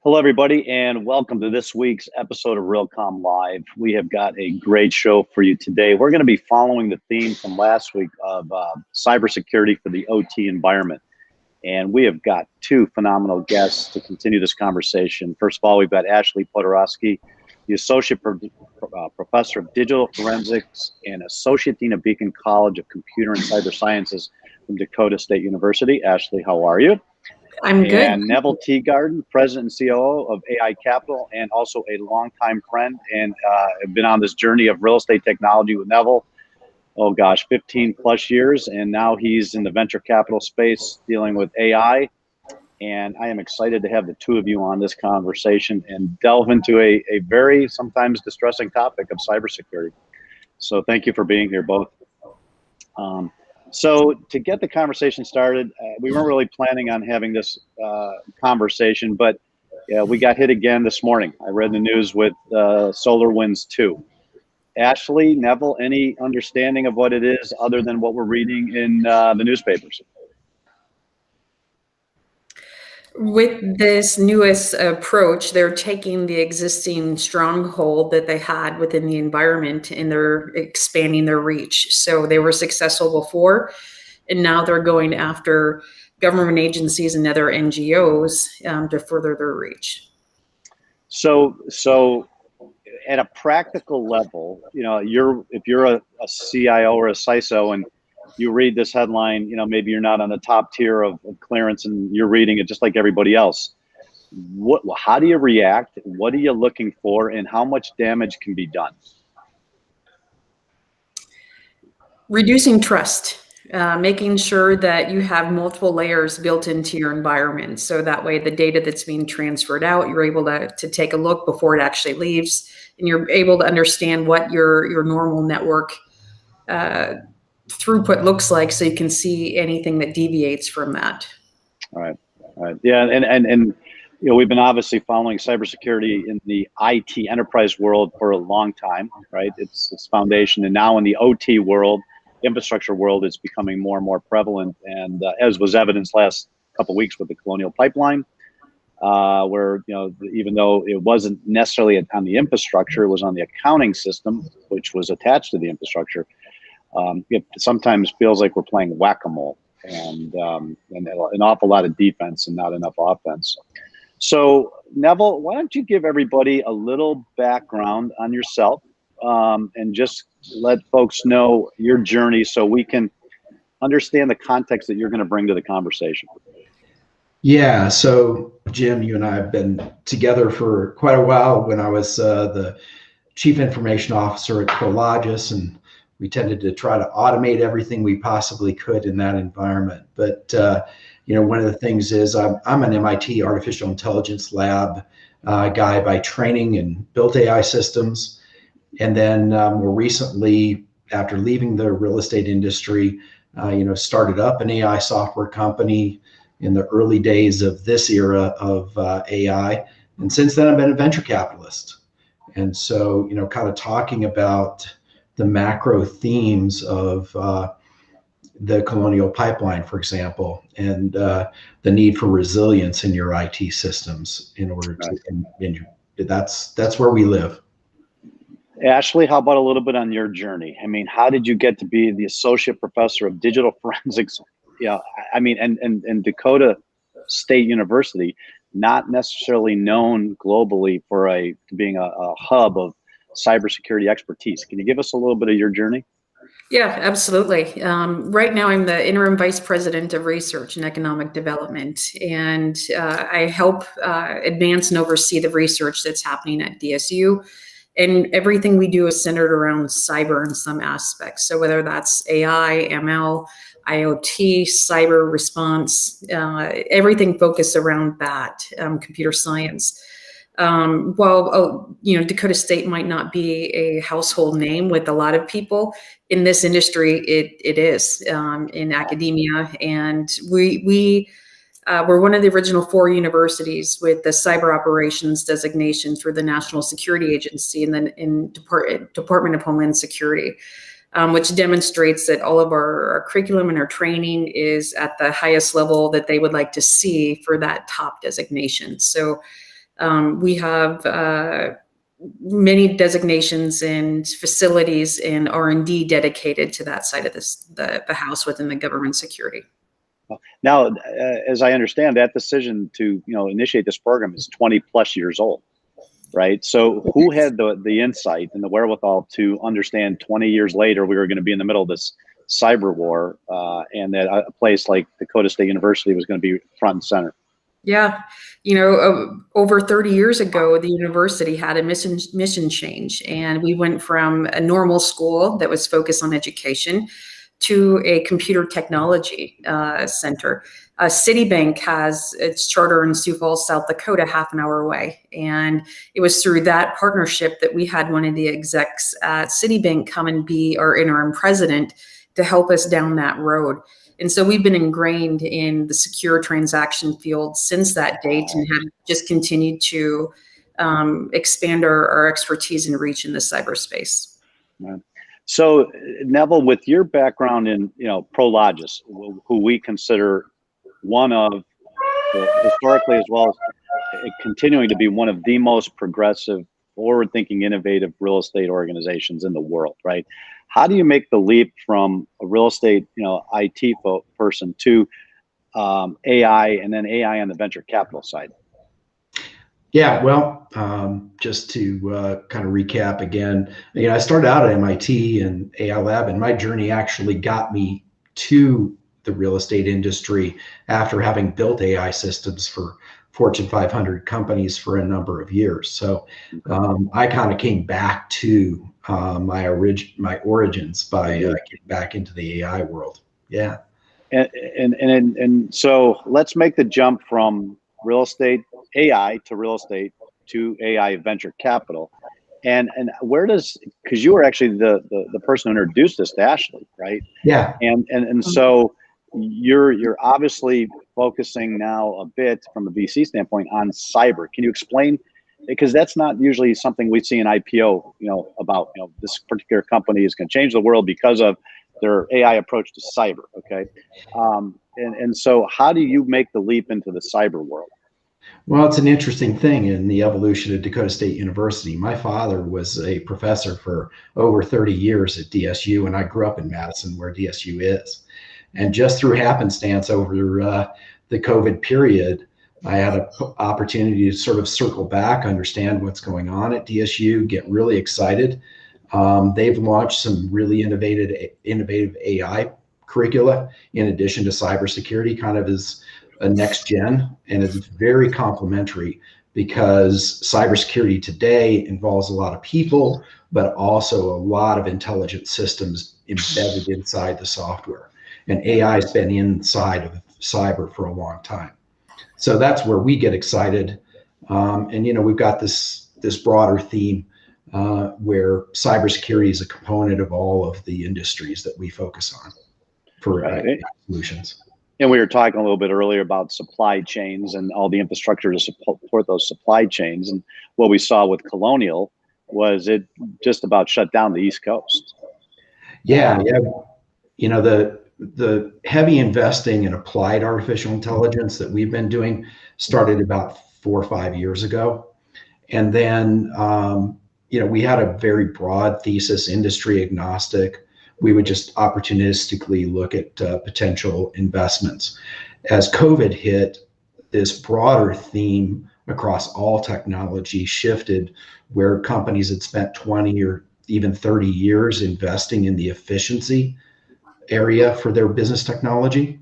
Hello, everybody, and welcome to this week's episode of Realcomm Live. We have got a great show for you today. We're going to be following the theme from last week of cybersecurity for the OT environment. And we have got two phenomenal guests to continue this conversation. First of all, we've got Ashley Podorowski, the Associate Professor of Digital Forensics and Associate Dean of Beacom College of Computer and Cyber Sciences from Dakota State University. Ashley, how are you? I'm good. And Neville Teagarden, President and COO of AI Capital, and also a longtime friend, and have been on this journey of real estate technology with Neville, 15 plus years, and now he's in the venture capital space dealing with AI. And I am excited to have the two of you on this conversation and delve into a very sometimes distressing topic of cybersecurity. So thank you for being here both. So to get the conversation started, we weren't really planning on having this conversation, but we got hit again this morning. I read the news with SolarWinds 2. Ashley, Neville, any understanding of what it is other than what we're reading in the newspapers? With this newest approach, they're taking the existing stronghold that they had within the environment and they're expanding their reach. So they were successful before, and now they're going after government agencies and other NGOs to further their reach. So at a practical level, if you're a CIO or a CISO and you read this headline, maybe you're not on the top tier of clearance and you're reading it just like everybody else. How do you react? What are you looking for, and how much damage can be done? Reducing trust, making sure that you have multiple layers built into your environment. So that way the data that's being transferred out, you're able to take a look before it actually leaves, and you're able to understand what your normal network throughput looks like, so you can see anything that deviates from that. All right. Yeah, and we've been obviously following cybersecurity in the IT enterprise world for a long time, right? It's foundation, and now in the OT world, infrastructure world, it's becoming more and more prevalent. And as was evidenced last couple of weeks with the Colonial Pipeline, where even though it wasn't necessarily on the infrastructure, it was on the accounting system, which was attached to the infrastructure. It sometimes feels like we're playing whack-a-mole and an awful lot of defense and not enough offense. So, Neville, why don't you give everybody a little background on yourself and just let folks know your journey so we can understand the context that you're going to bring to the conversation. Yeah, so Jim, you and I have been together for quite a while. When I was the Chief Information Officer at Prologis, and we tended to try to automate everything we possibly could in that environment. But one of the things is I'm an MIT artificial intelligence lab guy by training and built AI systems. And then more recently, after leaving the real estate industry, started up an AI software company in the early days of this era of AI. And since then, I've been a venture capitalist. And so, kind of talking about the macro themes of the Colonial Pipeline, for example, and the need for resilience in your IT systems in order to, that's where we live. Ashley, how about a little bit on your journey? I mean, how did you get to be the Associate Professor of Digital Forensics? And Dakota State University, not necessarily known globally for being a hub of cybersecurity expertise. Can you give us a little bit of your journey? Yeah, absolutely. Right now, I'm the interim vice president of research and economic development, and I help advance and oversee the research that's happening at DSU. And everything we do is centered around cyber in some aspects. So whether that's AI, ML, IoT, cyber response, everything focused around that, computer science. Dakota State might not be a household name with a lot of people in this industry, it is in academia, and we're one of the original 4 universities with the cyber operations designation through the National Security Agency and then in Department of Homeland Security, which demonstrates that all of our curriculum and our training is at the highest level that they would like to see for that top designation. So We have many designations and facilities and R&D dedicated to that side of the house within the government security. Now, as I understand, that decision to initiate this program is 20 plus years old, right? So who had the insight and the wherewithal to understand 20 years later we were going to be in the middle of this cyber war, and that a place like Dakota State University was going to be front and center? Yeah, over 30 years ago, the university had a mission change, and we went from a normal school that was focused on education to a computer technology center. Citibank has its charter in Sioux Falls, South Dakota, half an hour away. And it was through that partnership that we had one of the execs at Citibank come and be our interim president to help us down that road. And so we've been ingrained in the secure transaction field since that date and have just continued to expand our expertise and reach in the cyberspace. Right. So, Neville, with your background in Prologis, who we consider one of historically as well as continuing to be one of the most progressive, forward-thinking, innovative real estate organizations in the world, right? How do you make the leap from a real estate, IT person to AI, and then AI on the venture capital side? Yeah, well, just to kind of recap again, I started out at MIT and AI Lab, and my journey actually got me to the real estate industry after having built AI systems for Fortune 500 companies for a number of years. So I kind of came back to my origins by getting back into the AI world. Yeah. And so let's make the jump from real estate AI to real estate to AI venture capital. And where does, because you were actually the person who introduced this to Ashley, right? Yeah. And so you're obviously focusing now a bit from a VC standpoint on cyber. Can you explain, because that's not usually something we see in IPO, about, this particular company is going to change the world because of their AI approach to cyber. Okay. And so how do you make the leap into the cyber world? Well, it's an interesting thing in the evolution of Dakota State University. My father was a professor for over 30 years at DSU, and I grew up in Madison, where DSU is. And just through happenstance over the COVID period, I had an opportunity to sort of circle back, understand what's going on at DSU, get really excited. They've launched some really innovative AI curricula in addition to cybersecurity, kind of as a next gen, and it's very complementary because cybersecurity today involves a lot of people, but also a lot of intelligent systems embedded inside the software. And AI has been inside of cyber for a long time. So that's where we get excited. And we've got this broader theme where cybersecurity is a component of all of the industries that we focus on for solutions. And we were talking a little bit earlier about supply chains and all the infrastructure to support those supply chains. And what we saw with Colonial was it just about shut down the East Coast. Yeah. The heavy investing in applied artificial intelligence that we've been doing started about 4 or 5 years ago. And then, we had a very broad thesis, industry agnostic. We would just opportunistically look at potential investments. As COVID hit, this broader theme across all technology shifted, where companies had spent 20 or even 30 years investing in the efficiency area for their business technology.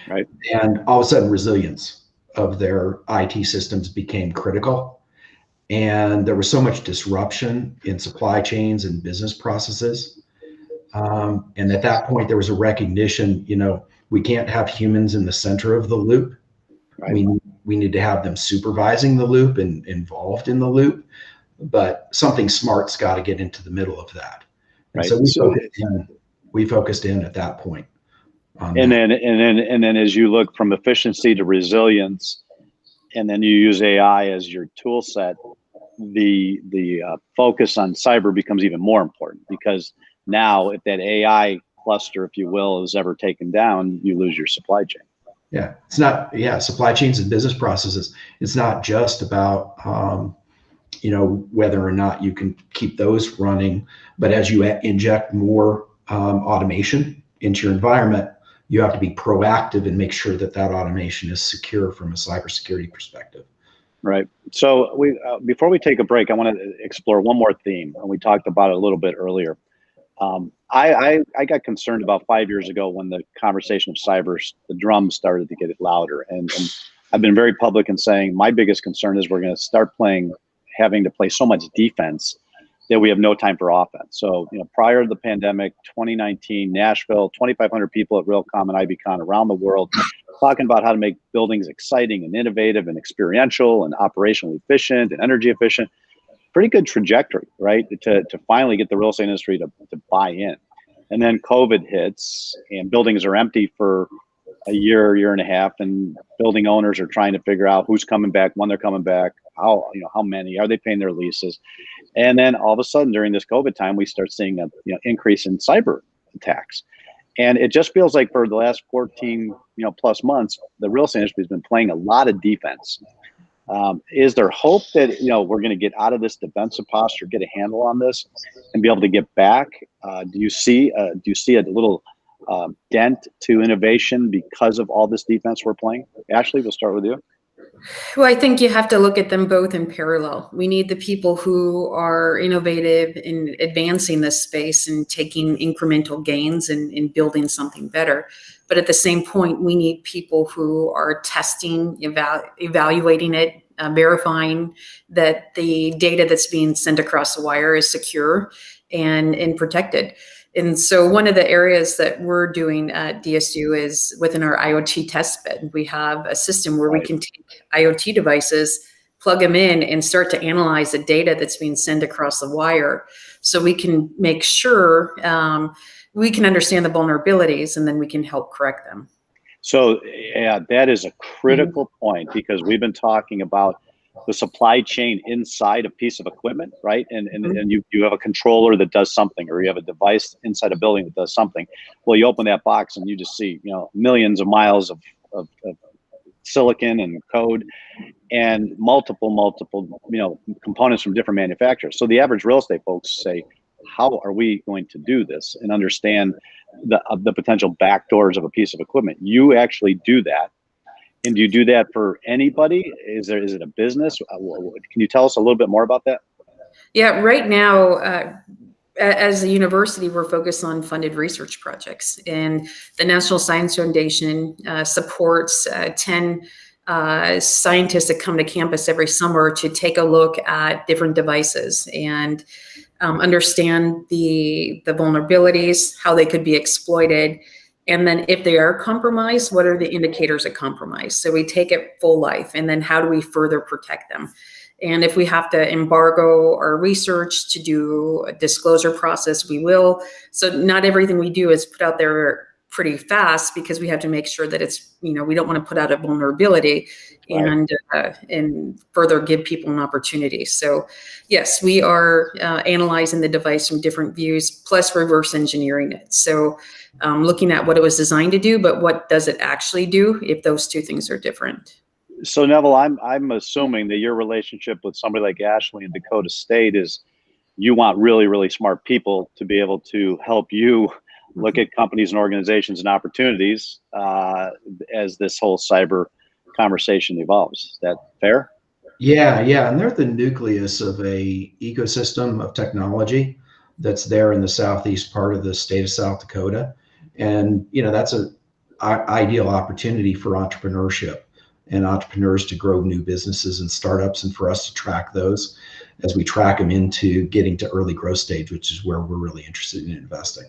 Right. And all of a sudden, resilience of their IT systems became critical. And there was so much disruption in supply chains and business processes. And at that point, there was a recognition, we can't have humans in the center of the loop. Right. We need to have them supervising the loop and involved in the loop, but something smart's got to get into the middle of that. And right. So we focused in at that point. And then as you look from efficiency to resilience, and then you use AI as your tool set, the focus on cyber becomes even more important, because now if that AI cluster, if you will, is ever taken down, you lose your supply chain. Yeah, it's not, yeah, supply chains and business processes. It's not just about, whether or not you can keep those running, but as you inject more automation into your environment, you have to be proactive and make sure that that automation is secure from a cybersecurity perspective. Right. So before we take a break, I want to explore one more theme, and we talked about it a little bit earlier. I got concerned about 5 years ago when the conversation of cyber, the drums started to get louder. And I've been very public in saying my biggest concern is we're going to start having to play so much defense that we have no time for offense. So, prior to the pandemic, 2019, Nashville, 2,500 people at Realcomm and Beacom around the world talking about how to make buildings exciting and innovative and experiential and operationally efficient and energy efficient. Pretty good trajectory, right? To finally get the real estate industry to buy in. And then COVID hits and buildings are empty for a year and a half, and building owners are trying to figure out who's coming back, when they're coming back, how many, are they paying their leases? And then all of a sudden during this COVID time, we start seeing a increase in cyber attacks. And it just feels like for the last 14 plus months, the real estate industry has been playing a lot of defense. Is there hope that we're going to get out of this defensive posture, get a handle on this, and be able to get back? Do you see a little dent to innovation because of all this defense we're playing? Ashley, we'll start with you. Well, I think you have to look at them both in parallel. We need the people who are innovative in advancing this space and taking incremental gains and building something better. But at the same point, we need people who are testing, evaluating it, verifying that the data that's being sent across the wire is secure and protected. And so one of the areas that we're doing at DSU is within our IoT test bed. We have a system where we can take IoT devices, plug them in, and start to analyze the data that's being sent across the wire, so we can make sure we can understand the vulnerabilities, and then we can help correct them. So yeah, that is a critical point, because we've been talking about the supply chain inside a piece of equipment, right? And you have a controller that does something, or you have a device inside a building that does something. Well, you open that box and you just see, millions of miles of silicon and code and multiple, components from different manufacturers. So the average real estate folks say, how are we going to do this and understand the potential backdoors of a piece of equipment? You actually do that. And do you do that for anybody? Is it a business? Can you tell us a little bit more about that? Yeah, right now, as a university, we're focused on funded research projects, and the National Science Foundation supports 10 scientists that come to campus every summer to take a look at different devices and understand the vulnerabilities, how they could be exploited. And then if they are compromised, what are the indicators of compromise? So we take it full life, and then how do we further protect them? And if we have to embargo our research to do a disclosure process, we will. So not everything we do is put out there pretty fast, because we have to make sure that it's, we don't want to put out a vulnerability and further give people an opportunity. So yes, we are analyzing the device from different views, plus reverse engineering it. So looking at what it was designed to do, but what does it actually do if those two things are different. So Neville, I'm assuming that your relationship with somebody like Ashley and Dakota State is you want really, really smart people to be able to help you look at companies and organizations and opportunities as this whole cyber conversation evolves. Is that fair? Yeah, and they're the nucleus of a ecosystem of technology that's there in the southeast part of the state of South Dakota. And, that's an ideal opportunity for entrepreneurship and entrepreneurs to grow new businesses and startups, and for us to track those as we track them into getting to early growth stage, which is where we're really interested in investing.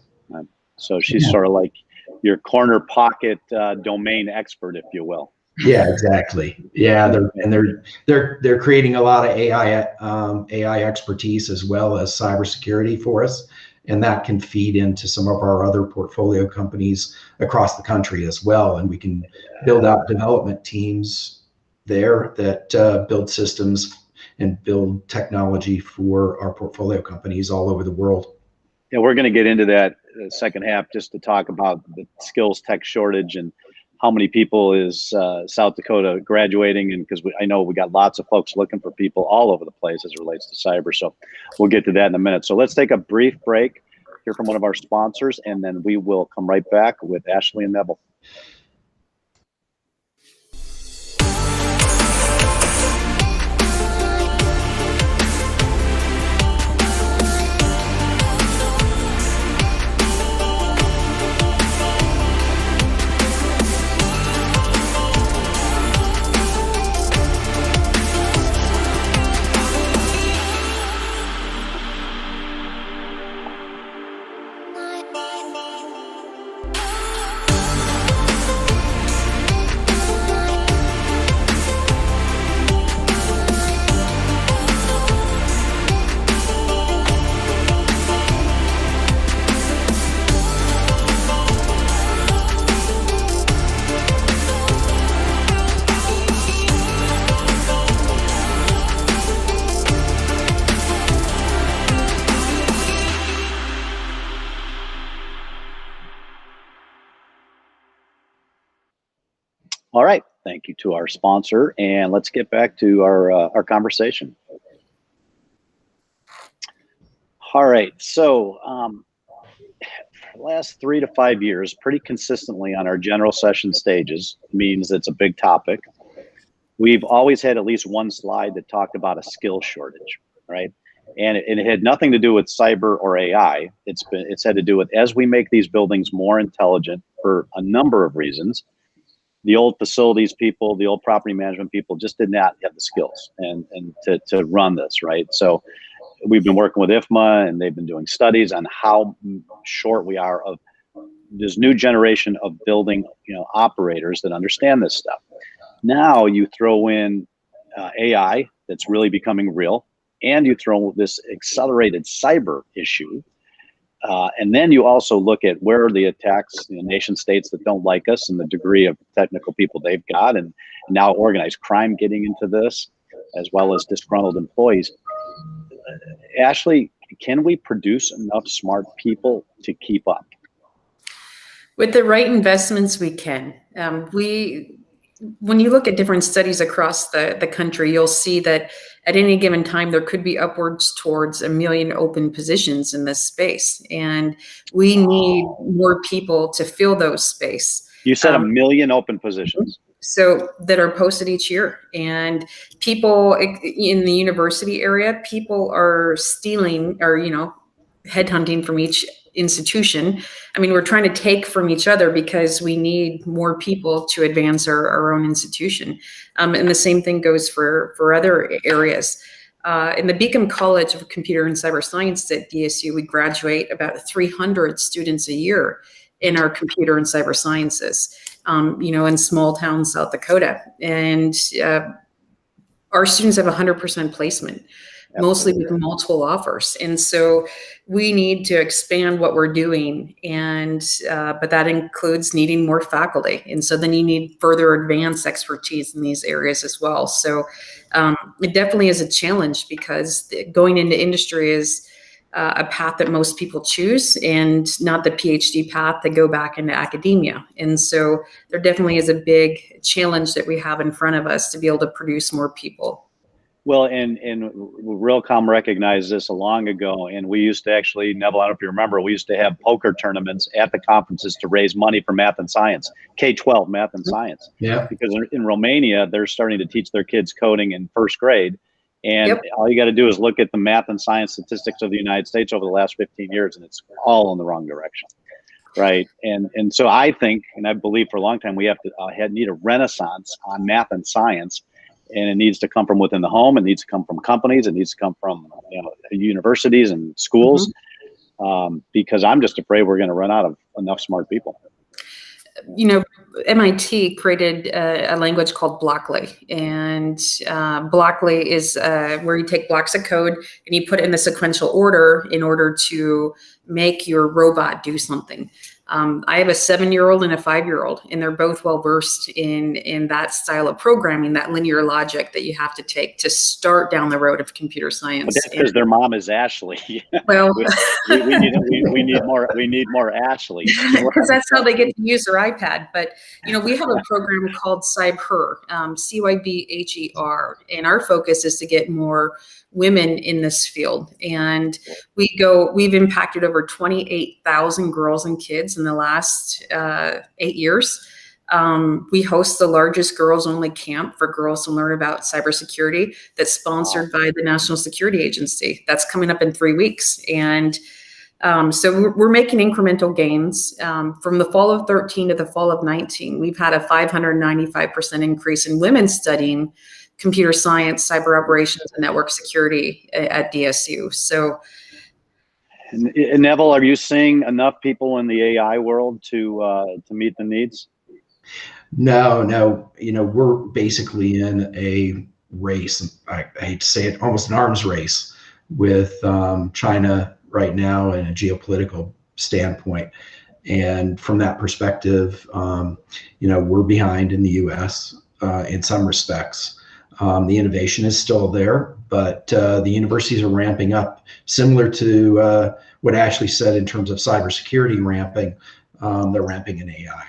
So she's sort of like your corner pocket domain expert, if you will. Yeah, exactly. Yeah, they're creating a lot of AI expertise as well as cybersecurity for us, and that can feed into some of our other portfolio companies across the country as well. And we can build out development teams there that build systems and build technology for our portfolio companies all over the world. Yeah, we're going to get into that second half, just to talk about the skills tech shortage and how many people is South Dakota graduating, and because I know we got lots of folks looking for people all over the place as it relates to cyber. So we'll get to that in a minute. So let's take a brief break, hear from one of our sponsors, and then we will come right back with Ashley and Neville. All right, thank you to our sponsor, and let's get back to our conversation. All right, so the last 3 to 5 years, pretty consistently on our general session stages, means it's a big topic. We've always had at least one slide that talked about a skill shortage, right? And it had nothing to do with cyber or AI. It's had to do with, as we make these buildings more intelligent for a number of reasons, the old facilities people, the old property management people just did not have the skills and to run this, right? So we've been working with IFMA, and they've been doing studies on how short we are of this new generation of building, operators that understand this stuff. Now you throw in AI that's really becoming real, and you throw this accelerated cyber issue. And then you also look at where are the attacks, nation states that don't like us and the degree of technical people they've got, and now organized crime getting into this, as well as disgruntled employees. Ashley, can we produce enough smart people to keep up? With the right investments, we can. When you look at different studies across the country, you'll see that at any given time, there could be upwards towards 1 million open positions in this space. And we need more people to fill those space. You said 1 million open positions. So that are posted each year. And people in the university area, people are stealing or, headhunting from each institution. I mean, we're trying to take from each other because we need more people to advance our own institution. And the same thing goes for other areas. In the Beacom College of Computer and Cyber Science at DSU, we graduate about 300 students a year in our computer and cyber sciences, in small town South Dakota. And our students have 100% placement. Mostly with multiple offers. And so we need to expand what we're doing. And, but that includes needing more faculty. And so then you need further advanced expertise in these areas as well. So it definitely is a challenge because going into industry is a path that most people choose and not the PhD path to go back into academia. And so there definitely is a big challenge that we have in front of us to be able to produce more people. Well, and Realcomm recognized this long ago, and we used to actually, Neville, I don't know if you remember, we used to have poker tournaments at the conferences to raise money for math and science, K-12 math and science. Yeah. Because in Romania, they're starting to teach their kids coding in first grade, and all you got to do is look at the math and science statistics of the United States over the last 15 years, and it's all in the wrong direction, right? And so I think, and I believe for a long time, we have to need a renaissance on math and science. And it needs to come from within the home. It needs to come from companies. It needs to come from universities and schools, because I'm just afraid we're going to run out of enough smart people. MIT created a language called Blockly, and Blockly is where you take blocks of code and you put it in the sequential order in order to make your robot do something. I have a 7-year-old and a 5-year-old, and they're both well versed in that style of programming, that linear logic that you have to take to start down the road of computer science. But that's because their mom is Ashley. Well, we need more Ashley. because that's how they get to use their iPad. But we have a program called Cyber, CYBHER, and our focus is to get more women in this field. And we've impacted over 28,000 girls and kids in the last 8 years. We host the largest girls-only camp for girls to learn about cybersecurity that's sponsored by the National Security Agency. That's coming up in 3 weeks. And so we're making incremental gains. From the fall of 13 to the fall of 19, we've had a 595% increase in women studying computer science, cyber operations, and network security at DSU. So, and Neville, are you seeing enough people in the AI world to meet the needs? No. We're basically in a race. I hate to say it, almost an arms race with China right now in a geopolitical standpoint. And from that perspective, we're behind in the U.S. In some respects. The innovation is still there, but the universities are ramping up, similar to what Ashley said in terms of cybersecurity ramping. They're ramping in AI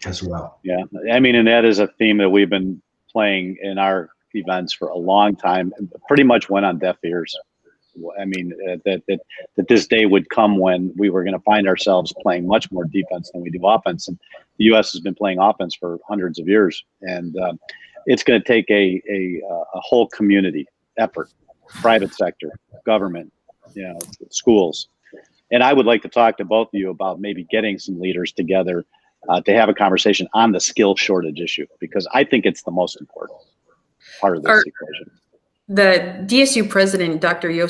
as well. Yeah, I mean, and that is a theme that we've been playing in our events for a long time. Pretty much went on deaf ears. I mean, that this day would come when we were going to find ourselves playing much more defense than we do offense. And the U.S. has been playing offense for hundreds of years, and it's going to take a whole community effort, private sector, government, schools. And I would like to talk to both of you about maybe getting some leaders together to have a conversation on the skill shortage issue, because I think it's the most important part of this equation. The DSU president, Dr.